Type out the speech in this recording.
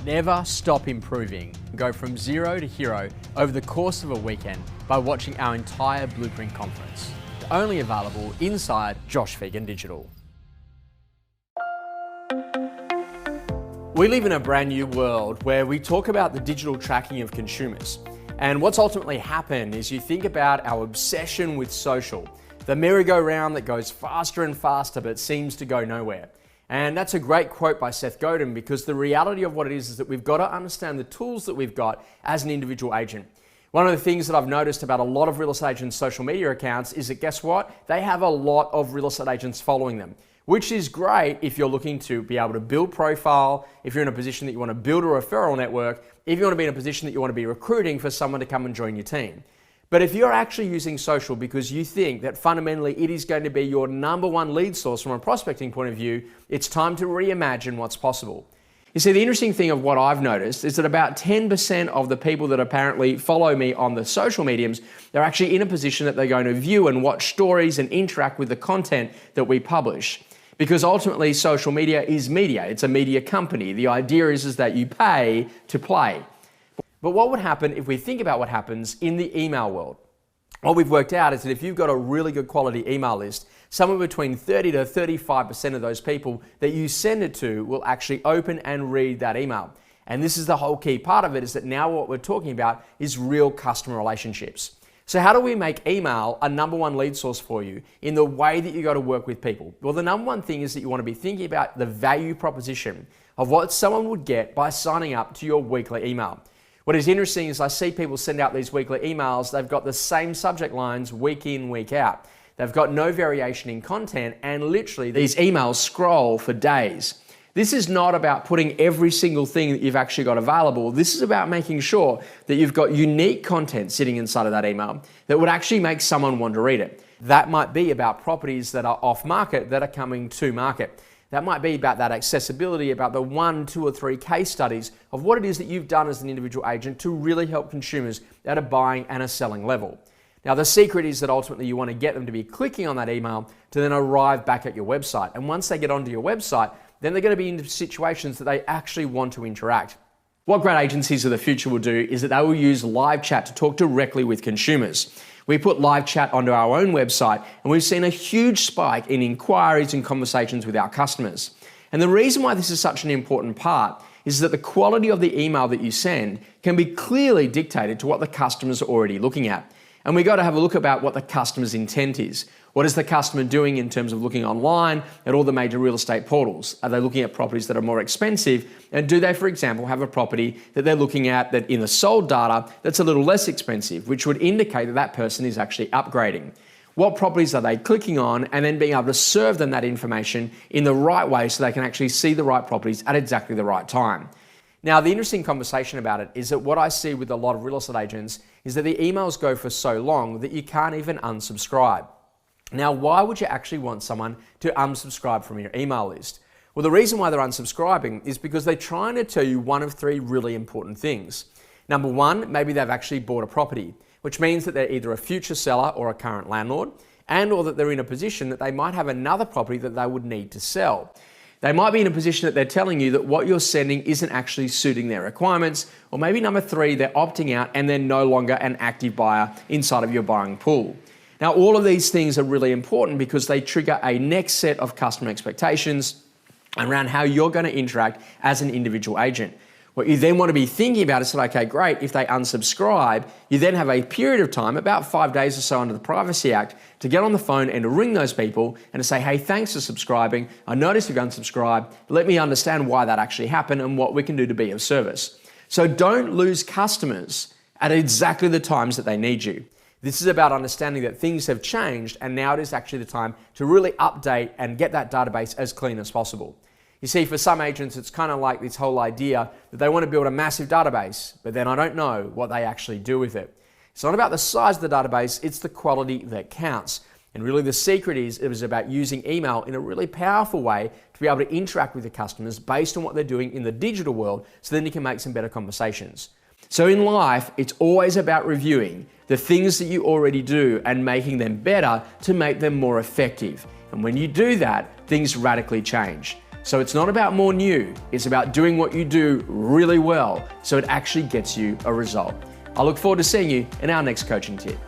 Never stop improving. Go from zero to hero over the course of a weekend by watching our entire Blueprint conference. Only available inside Josh Phegan Digital. We live in a brand new world where we talk about the digital tracking of consumers. And what's ultimately happened is you think about our obsession with social, the merry-go-round that goes faster and faster but seems to go nowhere. And that's a great quote by Seth Godin, because the reality of what it is that we've got to understand the tools that we've got as an individual agent. One of the things that I've noticed about a lot of real estate agents' social media accounts is that, guess what? They have a lot of real estate agents following them, which is great if you're looking to be able to build profile, if you're in a position that you want to build a referral network, if you want to be in a position that you want to be recruiting for someone to come and join your team. But if you're actually using social because you think that fundamentally it is going to be your number one lead source from a prospecting point of view, it's time to reimagine what's possible. You see, the interesting thing of what I've noticed is that about 10% of the people that apparently follow me on the social mediums, they're actually in a position that they're going to view and watch stories and interact with the content that we publish. Because ultimately social media is media. It's a media company. The idea is that you pay to play. But what would happen if we think about what happens in the email world? What we've worked out is that if you've got a really good quality email list, somewhere between 30 to 35% of those people that you send it to will actually open and read that email. And this is the whole key part of it, is that now what we're talking about is real customer relationships. So how do we make email a number one lead source for you in the way that you got to work with people? Well, the number one thing is that you want to be thinking about the value proposition of what someone would get by signing up to your weekly email. What is interesting is I see people send out these weekly emails, they've got the same subject lines week in, week out. They've got no variation in content, and literally these emails scroll for days. This is not about putting every single thing that you've actually got available. This is about making sure that you've got unique content sitting inside of that email that would actually make someone want to read it. That might be about properties that are off market that are coming to market. That might be about that accessibility, about the 1, 2, or 3 case studies of what it is that you've done as an individual agent to really help consumers at a buying and a selling level. Now, the secret is that ultimately you want to get them to be clicking on that email to then arrive back at your website. And once they get onto your website, then they're going to be in situations that they actually want to interact. What great agencies of the future will do is that they will use live chat to talk directly with consumers. We put live chat onto our own website, and we've seen a huge spike in inquiries and conversations with our customers. And the reason why this is such an important part is that the quality of the email that you send can be clearly dictated to what the customers are already looking at. And we got to have a look about what the customer's intent is. What is the customer doing in terms of looking online at all the major real estate portals? Are they looking at properties that are more expensive? And do they, for example, have a property that they're looking at that in the sold data that's a little less expensive, which would indicate that that person is actually upgrading? What properties are they clicking on, and then being able to serve them that information in the right way so they can actually see the right properties at exactly the right time? Now, the interesting conversation about it is that what I see with a lot of real estate agents is that the emails go for so long that you can't even unsubscribe. Now, why would you actually want someone to unsubscribe from your email list? Well, the reason why they're unsubscribing is because they're trying to tell you one of 3 really important things. Number 1, maybe they've actually bought a property, which means that they're either a future seller or a current landlord, and or that they're in a position that they might have another property that they would need to sell. They might be in a position that they're telling you that what you're sending isn't actually suiting their requirements, or maybe number 3, they're opting out and they're no longer an active buyer inside of your buying pool. Now, all of these things are really important because they trigger a next set of customer expectations around how you're going to interact as an individual agent. What you then want to be thinking about is, okay, great, if they unsubscribe, you then have a period of time, about 5 days or so under the Privacy Act, to get on the phone and to ring those people and to say, hey, thanks for subscribing. I noticed you've unsubscribed. Let me understand why that actually happened and what we can do to be of service. So don't lose customers at exactly the times that they need you. This is about understanding that things have changed, and now it is actually the time to really update and get that database as clean as possible. You see, for some agents, it's kind of like this whole idea that they want to build a massive database, but then I don't know what they actually do with it. It's not about the size of the database, it's the quality that counts. And really the secret is, it was about using email in a really powerful way to be able to interact with the customers based on what they're doing in the digital world, so then you can make some better conversations. So in life, it's always about reviewing the things that you already do and making them better to make them more effective. And when you do that, things radically change. So it's not about more new, it's about doing what you do really well so it actually gets you a result. I look forward to seeing you in our next coaching tip.